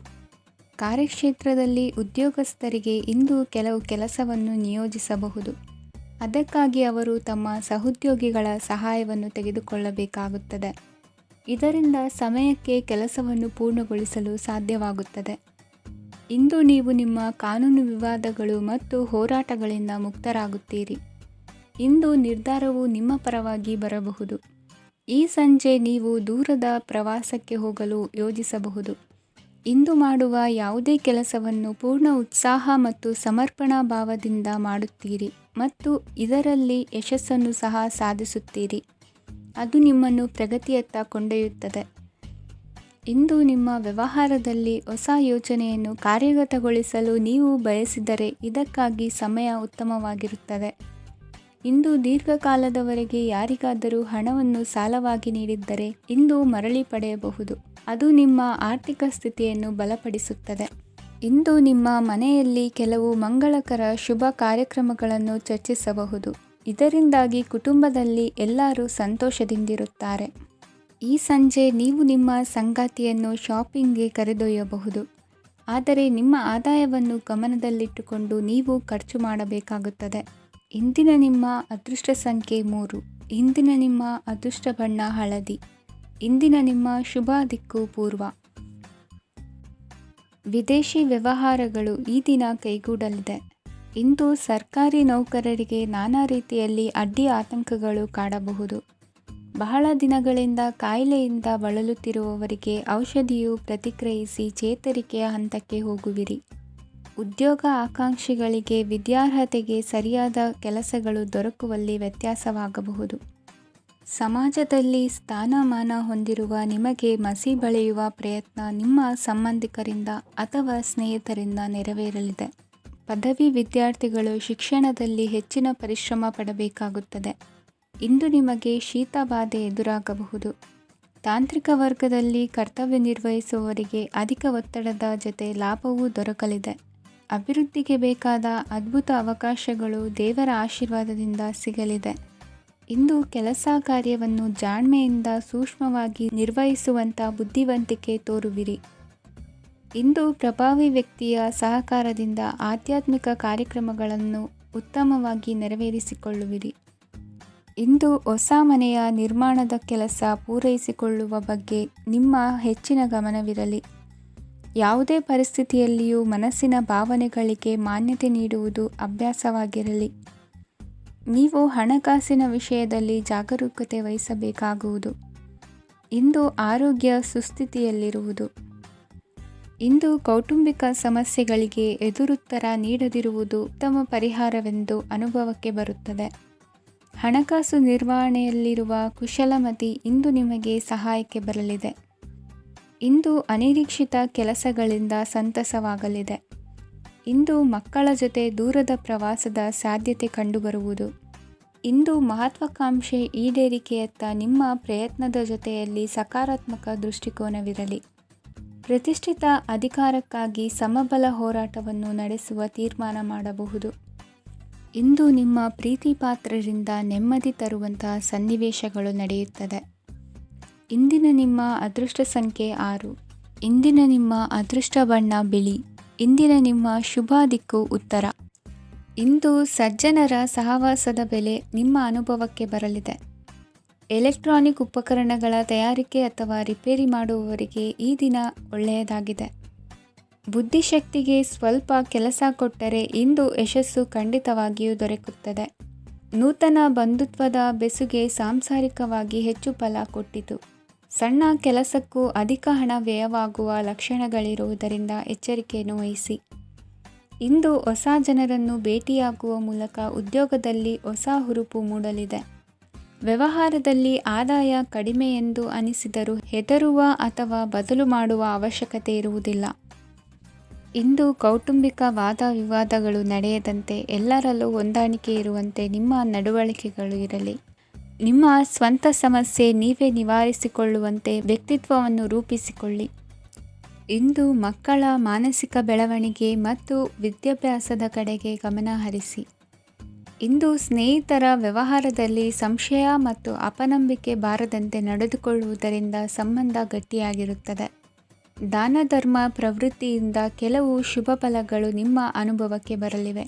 ಕಾರ್ಯಕ್ಷೇತ್ರದಲ್ಲಿ ಉದ್ಯೋಗಸ್ಥರಿಗೆ ಇಂದು ಕೆಲವು ಕೆಲಸವನ್ನು ನಿಯೋಜಿಸಬಹುದು. ಅದಕ್ಕಾಗಿ ಅವರು ತಮ್ಮ ಸಹೋದ್ಯೋಗಿಗಳ ಸಹಾಯವನ್ನು ತೆಗೆದುಕೊಳ್ಳಬೇಕಾಗುತ್ತದೆ. ಇದರಿಂದ ಸಮಯಕ್ಕೆ ಕೆಲಸವನ್ನು ಪೂರ್ಣಗೊಳಿಸಲು ಸಾಧ್ಯವಾಗುತ್ತದೆ. ಇಂದು ನೀವು ನಿಮ್ಮ ಕಾನೂನು ವಿವಾದಗಳು ಮತ್ತು ಹೋರಾಟಗಳಿಂದ ಮುಕ್ತರಾಗುತ್ತೀರಿ. ಇಂದು ನಿರ್ಧಾರವು ನಿಮ್ಮ ಪರವಾಗಿ ಬರಬಹುದು. ಈ ಸಂಜೆ ನೀವು ದೂರದ ಪ್ರವಾಸಕ್ಕೆ ಹೋಗಲು ಯೋಜಿಸಬಹುದು. ಇಂದು ಮಾಡುವ ಯಾವುದೇ ಕೆಲಸವನ್ನು ಪೂರ್ಣ ಉತ್ಸಾಹ ಮತ್ತು ಸಮರ್ಪಣಾ ಭಾವದಿಂದ ಮಾಡುತ್ತೀರಿ ಮತ್ತು ಇದರಲ್ಲಿ ಯಶಸ್ಸನ್ನು ಸಹ ಸಾಧಿಸುತ್ತೀರಿ. ಅದು ನಿಮ್ಮನ್ನು ಪ್ರಗತಿಯತ್ತ ಕೊಂಡೊಯ್ಯುತ್ತದೆ. ಇಂದು ನಿಮ್ಮ ವ್ಯವಹಾರದಲ್ಲಿ ಹೊಸ ಯೋಜನೆಯನ್ನು ಕಾರ್ಯಗತಗೊಳಿಸಲು ನೀವು ಬಯಸಿದರೆ ಇದಕ್ಕಾಗಿ ಸಮಯ ಉತ್ತಮವಾಗಿರುತ್ತದೆ. ಇಂದು ದೀರ್ಘಕಾಲದವರೆಗೆ ಯಾರಿಗಾದರೂ ಹಣವನ್ನು ಸಾಲವಾಗಿ ನೀಡಿದ್ದರೆ ಇಂದು ಮರಳಿ ಪಡೆಯಬಹುದು. ಅದು ನಿಮ್ಮ ಆರ್ಥಿಕ ಸ್ಥಿತಿಯನ್ನು ಬಲಪಡಿಸುತ್ತದೆ. ಇಂದು ನಿಮ್ಮ ಮನೆಯಲ್ಲಿ ಕೆಲವು ಮಂಗಳಕರ ಶುಭ ಕಾರ್ಯಕ್ರಮಗಳನ್ನು ಚರ್ಚಿಸಬಹುದು. ಇದರಿಂದಾಗಿ ಕುಟುಂಬದಲ್ಲಿ ಎಲ್ಲರೂ ಸಂತೋಷದಿಂದಿರುತ್ತಾರೆ. ಈ ಸಂಜೆ ನೀವು ನಿಮ್ಮ ಸಂಗಾತಿಯನ್ನು ಶಾಪಿಂಗ್ಗೆ ಕರೆದೊಯ್ಯಬಹುದು, ಆದರೆ ನಿಮ್ಮ ಆದಾಯವನ್ನು ಗಮನದಲ್ಲಿಟ್ಟುಕೊಂಡು ನೀವು ಖರ್ಚು ಮಾಡಬೇಕಾಗುತ್ತದೆ. ಇಂದಿನ ನಿಮ್ಮ ಅದೃಷ್ಟ ಸಂಖ್ಯೆ 3. ಇಂದಿನ ನಿಮ್ಮ ಅದೃಷ್ಟ ಬಣ್ಣ ಹಳದಿ. ಇಂದಿನ ನಿಮ್ಮ ಶುಭ ದಿಕ್ಕು ಪೂರ್ವ. ವಿದೇಶಿ ವ್ಯವಹಾರಗಳು ಈ ದಿನ ಕೈಗೂಡಲಿದೆ. ಇಂದು ಸರ್ಕಾರಿ ನೌಕರರಿಗೆ ನಾನಾ ರೀತಿಯಲ್ಲಿ ಅಡ್ಡಿ ಆತಂಕಗಳು ಕಾಡಬಹುದು. ಬಹಳ ದಿನಗಳಿಂದ ಕಾಯಿಲೆಯಿಂದ ಬಳಲುತ್ತಿರುವವರಿಗೆ ಔಷಧಿಯು ಪ್ರತಿಕ್ರಿಯಿಸಿ ಚೇತರಿಕೆಯ ಹಂತಕ್ಕೆ ಹೋಗುವಿರಿ. ಉದ್ಯೋಗ ಆಕಾಂಕ್ಷಿಗಳಿಗೆ ವಿದ್ಯಾರ್ಹತೆಗೆ ಸರಿಯಾದ ಕೆಲಸಗಳು ದೊರಕುವಲ್ಲಿ ವ್ಯತ್ಯಾಸವಾಗಬಹುದು. ಸಮಾಜದಲ್ಲಿ ಸ್ಥಾನಮಾನ ಹೊಂದಿರುವ ನಿಮಗೆ ಮಸಿ ಬಳಿಯುವ ಪ್ರಯತ್ನ ನಿಮ್ಮ ಸಂಬಂಧಿಕರಿಂದ ಅಥವಾ ಸ್ನೇಹಿತರಿಂದ ನೆರವೇರಲಿದೆ. ಪದವಿ ವಿದ್ಯಾರ್ಥಿಗಳು ಶಿಕ್ಷಣದಲ್ಲಿ ಹೆಚ್ಚಿನ ಪರಿಶ್ರಮ ಪಡಬೇಕಾಗುತ್ತದೆ. ಇಂದು ನಿಮಗೆ ಶೀತ ಬಾಧೆ ಎದುರಾಗಬಹುದು. ತಾಂತ್ರಿಕ ವರ್ಗದಲ್ಲಿ ಕರ್ತವ್ಯ ನಿರ್ವಹಿಸುವವರಿಗೆ ಅಧಿಕ ಒತ್ತಡದ ಜೊತೆ ಲಾಭವೂ ದೊರಕಲಿದೆ. ಅಭಿವೃದ್ಧಿಗೆ ಬೇಕಾದ ಅದ್ಭುತ ಅವಕಾಶಗಳು ದೇವರ ಆಶೀರ್ವಾದದಿಂದ ಸಿಗಲಿದೆ. ಇಂದು ಕೆಲಸ ಕಾರ್ಯವನ್ನು ಜಾಣ್ಮೆಯಿಂದ ಸೂಕ್ಷ್ಮವಾಗಿ ನಿರ್ವಹಿಸುವಂಥ ಬುದ್ಧಿವಂತಿಕೆ ತೋರುವಿರಿ. ಇಂದು ಪ್ರಭಾವಿ ವ್ಯಕ್ತಿಯ ಸಹಕಾರದಿಂದ ಆಧ್ಯಾತ್ಮಿಕ ಕಾರ್ಯಕ್ರಮಗಳನ್ನು ಉತ್ತಮವಾಗಿ ನೆರವೇರಿಸಿಕೊಳ್ಳುವಿರಿ. ಇಂದು ಹೊಸ ಮನೆಯ ನಿರ್ಮಾಣದ ಕೆಲಸ ಪೂರೈಸಿಕೊಳ್ಳುವ ಬಗ್ಗೆ ನಿಮ್ಮ ಹೆಚ್ಚಿನ ಗಮನವಿರಲಿ. ಯಾವುದೇ ಪರಿಸ್ಥಿತಿಯಲ್ಲಿಯೂ ಮನಸ್ಸಿನ ಭಾವನೆಗಳಿಗೆ ಮಾನ್ಯತೆ ನೀಡುವುದು ಅಭ್ಯಾಸವಾಗಿರಲಿ. ನೀವು ಹಣಕಾಸಿನ ವಿಷಯದಲ್ಲಿ ಜಾಗರೂಕತೆ ವಹಿಸಬೇಕಾಗುವುದು. ಇಂದು ಆರೋಗ್ಯ ಸುಸ್ಥಿತಿಯಲ್ಲಿರುವುದು. ಇಂದು ಕೌಟುಂಬಿಕ ಸಮಸ್ಯೆಗಳಿಗೆ ಎದುರುತ್ತರ ನೀಡದಿರುವುದು ಉತ್ತಮ ಪರಿಹಾರವೆಂದು ಅನುಭವಕ್ಕೆ ಬರುತ್ತದೆ. ಹಣಕಾಸು ನಿರ್ವಹಣೆಯಲ್ಲಿರುವ ಕುಶಲಮತಿ ಇಂದು ನಿಮಗೆ ಸಹಾಯಕ್ಕೆ ಬರಲಿದೆ. ಇಂದು ಅನಿರೀಕ್ಷಿತ ಕೆಲಸಗಳಿಂದ ಸಂತಸವಾಗಲಿದೆ. ಇಂದು ಮಕ್ಕಳ ಜೊತೆ ದೂರದ ಪ್ರವಾಸದ ಸಾಧ್ಯತೆ ಕಂಡುಬರುವುದು. ಇಂದು ಮಹತ್ವಾಕಾಂಕ್ಷೆ ಈಡೇರಿಕೆಯತ್ತ ನಿಮ್ಮ ಪ್ರಯತ್ನದ ಜೊತೆಯಲ್ಲಿ ಸಕಾರಾತ್ಮಕ ದೃಷ್ಟಿಕೋನವಿರಲಿ. ಪ್ರತಿಷ್ಠಿತ ಅಧಿಕಾರಕ್ಕಾಗಿ ಸಮಬಲ ಹೋರಾಟವನ್ನು ನಡೆಸುವ ತೀರ್ಮಾನ ಮಾಡಬಹುದು. ಇಂದು ನಿಮ್ಮ ಪ್ರೀತಿ ಪಾತ್ರರಿಂದ ನೆಮ್ಮದಿ ತರುವಂತಹ ಸನ್ನಿವೇಶಗಳು ನಡೆಯುತ್ತದೆ. ಇಂದಿನ ನಿಮ್ಮ ಅದೃಷ್ಟ ಸಂಖ್ಯೆ 6. ಇಂದಿನ ನಿಮ್ಮ ಅದೃಷ್ಟ ಬಣ್ಣ ಬಿಳಿ. ಇಂದಿನ ನಿಮ್ಮ ಶುಭ ದಿಕ್ಕು ಉತ್ತರ. ಇಂದು ಸಜ್ಜನರ ಸಹವಾಸದ ಬೆಲೆ ನಿಮ್ಮ ಅನುಭವಕ್ಕೆ ಬರಲಿದೆ. ಎಲೆಕ್ಟ್ರಾನಿಕ್ ಉಪಕರಣಗಳ ತಯಾರಿಕೆ ಅಥವಾ ರಿಪೇರಿ ಮಾಡುವವರಿಗೆ ಈ ದಿನ ಒಳ್ಳೆಯದಾಗಿದೆ. ಬುದ್ಧಿಶಕ್ತಿಗೆ ಸ್ವಲ್ಪ ಕೆಲಸ ಕೊಟ್ಟರೆ ಇಂದು ಯಶಸ್ಸು ಖಂಡಿತವಾಗಿಯೂ ದೊರಕುತ್ತದೆ. ನೂತನ ಬಂಧುತ್ವದ ಬೆಸುಗೆ ಸಾಂಸಾರಿಕವಾಗಿ ಹೆಚ್ಚು ಫಲ ಕೊಟ್ಟಿತು. ಸಣ್ಣ ಕೆಲಸಕ್ಕೂ ಅಧಿಕ ಹಣ ವ್ಯಯವಾಗುವ ಲಕ್ಷಣಗಳಿರುವುದರಿಂದ ಎಚ್ಚರಿಕೆಯನ್ನು ವಹಿಸಿ. ಇಂದು ಹೊಸ ಜನರನ್ನು ಭೇಟಿಯಾಗುವ ಮೂಲಕ ಉದ್ಯೋಗದಲ್ಲಿ ಹೊಸ ಹುರುಪು ಮೂಡಲಿದೆ. ವ್ಯವಹಾರದಲ್ಲಿ ಆದಾಯ ಕಡಿಮೆ ಎಂದು ಅನಿಸಿದರೂ ಹೆದರುವ ಅಥವಾ ಬದಲು ಮಾಡುವ ಅವಶ್ಯಕತೆ ಇರುವುದಿಲ್ಲ. ಇಂದು ಕೌಟುಂಬಿಕ ವಾದ ವಿವಾದಗಳು ನಡೆಯದಂತೆ ಎಲ್ಲರಲ್ಲೂ ಹೊಂದಾಣಿಕೆ ಇರುವಂತೆ ನಿಮ್ಮ ನಡವಳಿಕೆಗಳು ಇರಲಿ. ನಿಮ್ಮ ಸ್ವಂತ ಸಮಸ್ಯೆ ನೀವೇ ನಿವಾರಿಸಿಕೊಳ್ಳುವಂತೆ ವ್ಯಕ್ತಿತ್ವವನ್ನು ರೂಪಿಸಿಕೊಳ್ಳಿ. ಇಂದು ಮಕ್ಕಳ ಮಾನಸಿಕ ಬೆಳವಣಿಗೆ ಮತ್ತು ವಿದ್ಯಾಭ್ಯಾಸದ ಕಡೆಗೆ ಗಮನ ಹರಿಸಿ. ಇಂದು ಸ್ನೇಹಿತರ ವ್ಯವಹಾರದಲ್ಲಿ ಸಂಶಯ ಮತ್ತು ಅಪನಂಬಿಕೆ ಬಾರದಂತೆ ನಡೆದುಕೊಳ್ಳುವುದರಿಂದ ಸಂಬಂಧ ಗಟ್ಟಿಯಾಗಿರುತ್ತದೆ. ದಾನ ಧರ್ಮ ಪ್ರವೃತ್ತಿಯಿಂದ ಕೆಲವು ಶುಭ ಫಲಗಳು ನಿಮ್ಮ ಅನುಭವಕ್ಕೆ ಬರಲಿವೆ.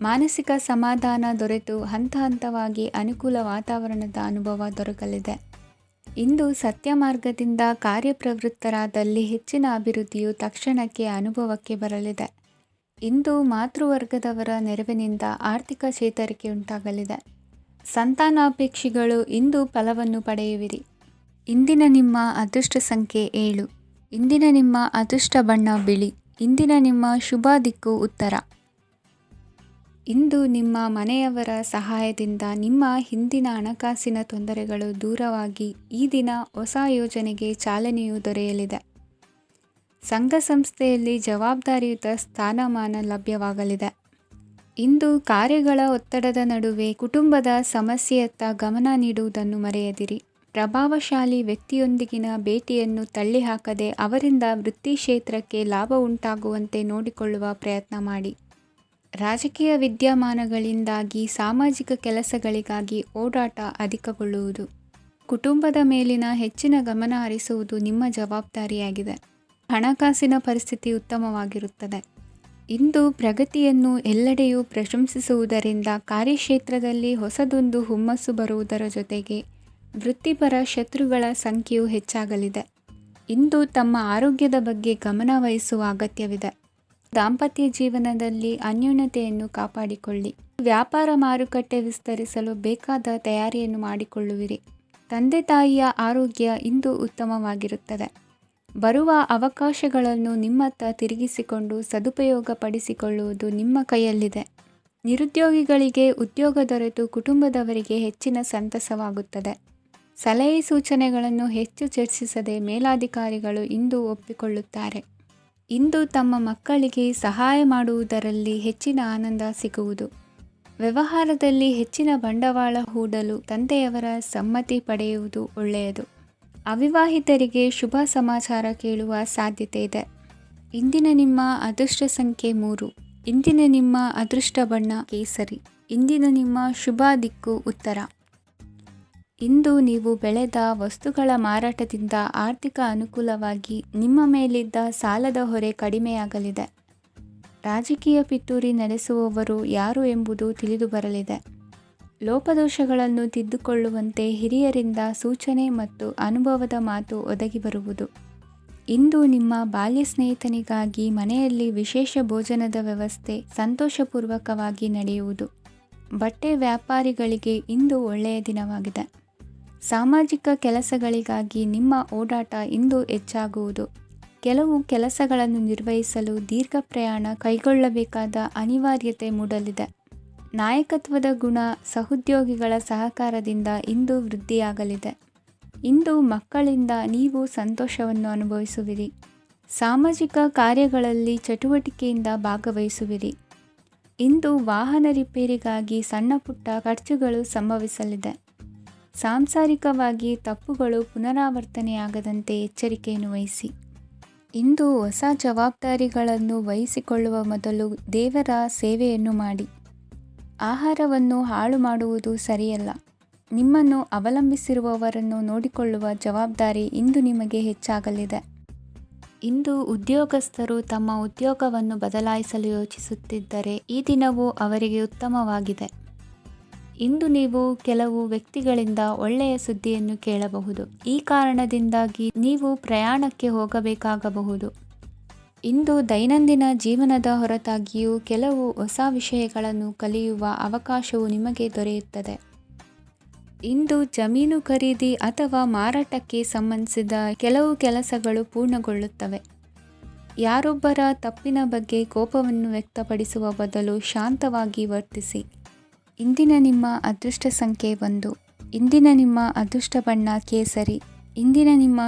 ಮಾನಸಿಕ ಸಮಾಧಾನ ದೊರೆತು ಹಂತ ಹಂತವಾಗಿ ಅನುಕೂಲ ವಾತಾವರಣದ ಅನುಭವ ದೊರಕಲಿದೆ. ಇಂದು ಸತ್ಯ ಮಾರ್ಗದಿಂದ ಕಾರ್ಯಪ್ರವೃತ್ತರಾದಲ್ಲಿ ಹೆಚ್ಚಿನ ಅಭಿವೃದ್ಧಿಯು ತಕ್ಷಣಕ್ಕೆ ಅನುಭವಕ್ಕೆ ಬರಲಿದೆ. ಇಂದು ಮಾತೃವರ್ಗದವರ ನೆರವಿನಿಂದ ಆರ್ಥಿಕ ಚೇತರಿಕೆ ಉಂಟಾಗಲಿದೆ. ಸಂತಾನಾಪೇಕ್ಷಿಗಳು ಇಂದು ಫಲವನ್ನು ಪಡೆಯುವಿರಿ. ಇಂದಿನ ನಿಮ್ಮ ಅದೃಷ್ಟ ಸಂಖ್ಯೆ 7. ಇಂದಿನ ನಿಮ್ಮ ಅದೃಷ್ಟ ಬಣ್ಣ ಬಿಳಿ. ಇಂದಿನ ನಿಮ್ಮ ಶುಭ ದಿಕ್ಕು ಉತ್ತರ. ಇಂದು ನಿಮ್ಮ ಮನೆಯವರ ಸಹಾಯದಿಂದ ನಿಮ್ಮ ಹಿಂದಿನ ಹಣಕಾಸಿನ ತೊಂದರೆಗಳು ದೂರವಾಗಿ ಈ ದಿನ ಹೊಸ ಯೋಜನೆಗೆ ಚಾಲನೆಯು ದೊರೆಯಲಿದೆ. ಸಂಘ ಸಂಸ್ಥೆಯಲ್ಲಿ ಜವಾಬ್ದಾರಿಯುತ ಸ್ಥಾನಮಾನ ಲಭ್ಯವಾಗಲಿದೆ. ಇಂದು ಕಾರ್ಯಗಳ ಒತ್ತಡದ ನಡುವೆ ಕುಟುಂಬದ ಸಮಸ್ಯೆಯತ್ತ ಗಮನ ನೀಡುವುದನ್ನು ಮರೆಯದಿರಿ. ಪ್ರಭಾವಶಾಲಿ ವ್ಯಕ್ತಿಯೊಂದಿಗಿನ ಭೇಟಿಯನ್ನು ತಳ್ಳಿಹಾಕದೆ ಅವರಿಂದ ವೃತ್ತಿ ಕ್ಷೇತ್ರಕ್ಕೆ ಲಾಭ ಉಂಟಾಗುವಂತೆ ನೋಡಿಕೊಳ್ಳುವ ಪ್ರಯತ್ನ ಮಾಡಿ. ರಾಜಕೀಯ ವಿದ್ಯಮಾನಗಳಿಂದಾಗಿ ಸಾಮಾಜಿಕ ಕೆಲಸಗಳಿಗಾಗಿ ಓಡಾಟ ಅಧಿಕಗೊಳ್ಳುವುದು. ಕುಟುಂಬದ ಮೇಲಿನ ಹೆಚ್ಚಿನ ಗಮನ ಹರಿಸುವುದು ನಿಮ್ಮ ಜವಾಬ್ದಾರಿಯಾಗಿದೆ. ಹಣಕಾಸಿನ ಪರಿಸ್ಥಿತಿ ಉತ್ತಮವಾಗಿರುತ್ತದೆ. ಇಂದು ಪ್ರಗತಿಯನ್ನು ಎಲ್ಲೆಡೆಯೂ ಪ್ರಶಂಸಿಸುವುದರಿಂದ ಕಾರ್ಯಕ್ಷೇತ್ರದಲ್ಲಿ ಹೊಸದೊಂದು ಹುಮ್ಮಸ್ಸು ಬರುವುದರ ಜೊತೆಗೆ ವೃತ್ತಿಪರ ಶತ್ರುಗಳ ಸಂಖ್ಯೆಯು ಹೆಚ್ಚಾಗಲಿದೆ. ಇಂದು ತಮ್ಮ ಆರೋಗ್ಯದ ಬಗ್ಗೆ ಗಮನ ವಹಿಸುವ ಅಗತ್ಯವಿದೆ. ದಾಂಪತ್ಯ ಜೀವನದಲ್ಲಿ ಅನ್ಯೋನ್ಯತೆಯನ್ನು ಕಾಪಾಡಿಕೊಳ್ಳಿ. ವ್ಯಾಪಾರ ಮಾರುಕಟ್ಟೆ ವಿಸ್ತರಿಸಲು ಬೇಕಾದ ತಯಾರಿಯನ್ನು ಮಾಡಿಕೊಳ್ಳುವಿರಿ. ತಂದೆ ತಾಯಿಯ ಆರೋಗ್ಯ ಇಂದು ಉತ್ತಮವಾಗಿರುತ್ತದೆ. ಬರುವ ಅವಕಾಶಗಳನ್ನು ನಿಮ್ಮತ್ತ ತಿರುಗಿಸಿಕೊಂಡು ಸದುಪಯೋಗಪಡಿಸಿಕೊಳ್ಳುವುದು ನಿಮ್ಮ ಕೈಯಲ್ಲಿದೆ. ನಿರುದ್ಯೋಗಿಗಳಿಗೆ ಉದ್ಯೋಗ ದೊರೆತು ಕುಟುಂಬದವರಿಗೆ ಹೆಚ್ಚಿನ ಸಂತಸವಾಗುತ್ತದೆ. ಸಲಹೆ ಸೂಚನೆಗಳನ್ನು ಹೆಚ್ಚು ಚರ್ಚಿಸದೆ ಮೇಲಾಧಿಕಾರಿಗಳು ಇಂದು ಒಪ್ಪಿಕೊಳ್ಳುತ್ತಾರೆ. ಇಂದು ತಮ್ಮ ಮಕ್ಕಳಿಗೆ ಸಹಾಯ ಮಾಡುವುದರಲ್ಲಿ ಹೆಚ್ಚಿನ ಆನಂದ ಸಿಗುವುದು. ವ್ಯವಹಾರದಲ್ಲಿ ಹೆಚ್ಚಿನ ಬಂಡವಾಳ ಹೂಡಲು ತಂದೆಯವರ ಸಮ್ಮತಿ ಪಡೆಯುವುದು ಒಳ್ಳೆಯದು. ಅವಿವಾಹಿತರಿಗೆ ಶುಭ ಸಮಾಚಾರ ಕೇಳುವ ಸಾಧ್ಯತೆ ಇದೆ. ಇಂದಿನ ನಿಮ್ಮ ಅದೃಷ್ಟ ಸಂಖ್ಯೆ 3. ಇಂದಿನ ನಿಮ್ಮ ಅದೃಷ್ಟ ಬಣ್ಣ ಕೇಸರಿ. ಇಂದಿನ ನಿಮ್ಮ ಶುಭ ದಿಕ್ಕು ಉತ್ತರ. ಇಂದು ನೀವು ಬೆಳೆದ ವಸ್ತುಗಳ ಮಾರಾಟದಿಂದ ಆರ್ಥಿಕ ಅನುಕೂಲವಾಗಿ ನಿಮ್ಮ ಮೇಲಿದ್ದ ಸಾಲದ ಹೊರೆ ಕಡಿಮೆಯಾಗಲಿದೆ. ರಾಜಕೀಯ ಪಿತೂರಿ ನಡೆಸುವವರು ಯಾರು ಎಂಬುದು ತಿಳಿದು ಬರಲಿದೆ. ಲೋಪದೋಷಗಳನ್ನು ತಿದ್ದುಕೊಳ್ಳುವಂತೆ ಹಿರಿಯರಿಂದ ಸೂಚನೆ ಮತ್ತು ಅನುಭವದ ಮಾತು ಒದಗಿ ಬರುವುದು. ಇಂದು ನಿಮ್ಮ ಬಾಲ್ಯ ಸ್ನೇಹಿತನಿಗಾಗಿ ಮನೆಯಲ್ಲಿ ವಿಶೇಷ ಭೋಜನದ ವ್ಯವಸ್ಥೆ ಸಂತೋಷಪೂರ್ವಕವಾಗಿ ನಡೆಯುವುದು. ಬಟ್ಟೆ ವ್ಯಾಪಾರಿಗಳಿಗೆ ಇಂದು ಒಳ್ಳೆಯ ದಿನವಾಗಿದೆ. ಸಾಮಾಜಿಕ ಕೆಲಸಗಳಿಗಾಗಿ ನಿಮ್ಮ ಓಡಾಟ ಇಂದು ಹೆಚ್ಚಾಗುವುದು. ಕೆಲವು ಕೆಲಸಗಳನ್ನು ನಿರ್ವಹಿಸಲು ದೀರ್ಘ ಪ್ರಯಾಣ ಕೈಗೊಳ್ಳಬೇಕಾದ ಅನಿವಾರ್ಯತೆ ಮೂಡಲಿದೆ. ನಾಯಕತ್ವದ ಗುಣ ಸಹೋದ್ಯೋಗಿಗಳ ಸಹಕಾರದಿಂದ ಇಂದು ವೃದ್ಧಿಯಾಗಲಿದೆ. ಇಂದು ಮಕ್ಕಳಿಂದ ನೀವು ಸಂತೋಷವನ್ನು ಅನುಭವಿಸುವಿರಿ. ಸಾಮಾಜಿಕ ಕಾರ್ಯಗಳಲ್ಲಿ ಚಟುವಟಿಕೆಯಿಂದ ಭಾಗವಹಿಸುವಿರಿ. ಇಂದು ವಾಹನ ರಿಪೇರಿಗಾಗಿ ಸಣ್ಣ ಪುಟ್ಟ ಖರ್ಚುಗಳು ಸಂಭವಿಸಲಿದೆ. ಸಾಂಸಾರಿಕವಾಗಿ ತಪ್ಪುಗಳು ಪುನರಾವರ್ತನೆಯಾಗದಂತೆ ಎಚ್ಚರಿಕೆಯನ್ನು ವಹಿಸಿ. ಇಂದು ಹೊಸ ಜವಾಬ್ದಾರಿಗಳನ್ನು ವಹಿಸಿಕೊಳ್ಳುವ ಮೊದಲು ದೇವರ ಸೇವೆಯನ್ನು ಮಾಡಿ. ಆಹಾರವನ್ನು ಹಾಳು ಮಾಡುವುದು ಸರಿಯಲ್ಲ. ನಿಮ್ಮನ್ನು ಅವಲಂಬಿಸಿರುವವರನ್ನು ನೋಡಿಕೊಳ್ಳುವ ಜವಾಬ್ದಾರಿ ಇಂದು ನಿಮಗೆ ಹೆಚ್ಚಾಗಲಿದೆ. ಇಂದು ಉದ್ಯೋಗಸ್ಥರು ತಮ್ಮ ಉದ್ಯೋಗವನ್ನು ಬದಲಾಯಿಸಲು ಯೋಚಿಸುತ್ತಿದ್ದರೆ ಈ ದಿನವೂ ಅವರಿಗೆ ಉತ್ತಮವಾಗಿದೆ. ಇಂದು ನೀವು ಕೆಲವು ವ್ಯಕ್ತಿಗಳಿಂದ ಒಳ್ಳೆಯ ಸುದ್ದಿಯನ್ನು ಕೇಳಬಹುದು. ಈ ಕಾರಣದಿಂದಾಗಿ ನೀವು ಪ್ರಯಾಣಕ್ಕೆ ಹೋಗಬೇಕಾಗಬಹುದು. ಇಂದು ದೈನಂದಿನ ಜೀವನದ ಹೊರತಾಗಿಯೂ ಕೆಲವು ಹೊಸ ವಿಷಯಗಳನ್ನು ಕಲಿಯುವ ಅವಕಾಶವು ನಿಮಗೆ ದೊರೆಯುತ್ತದೆ. ಇಂದು ಜಮೀನು ಖರೀದಿ ಅಥವಾ ಮಾರಾಟಕ್ಕೆ ಸಂಬಂಧಿಸಿದ ಕೆಲವು ಕೆಲಸಗಳು ಪೂರ್ಣಗೊಳ್ಳುತ್ತವೆ. ಯಾರೊಬ್ಬರ ತಪ್ಪಿನ ಬಗ್ಗೆ ಕೋಪವನ್ನು ವ್ಯಕ್ತಪಡಿಸುವ ಬದಲು ಶಾಂತವಾಗಿ ವರ್ತಿಸಿ. ಇಂದಿನ ನಿಮ್ಮ ಅದೃಷ್ಟ ಸಂಖ್ಯೆ 1. ಇಂದಿನ ನಿಮ್ಮ ಅದೃಷ್ಟ ಬಣ್ಣ ಕೇಸರಿ. ಇಂದಿನ ನಿಮ್ಮ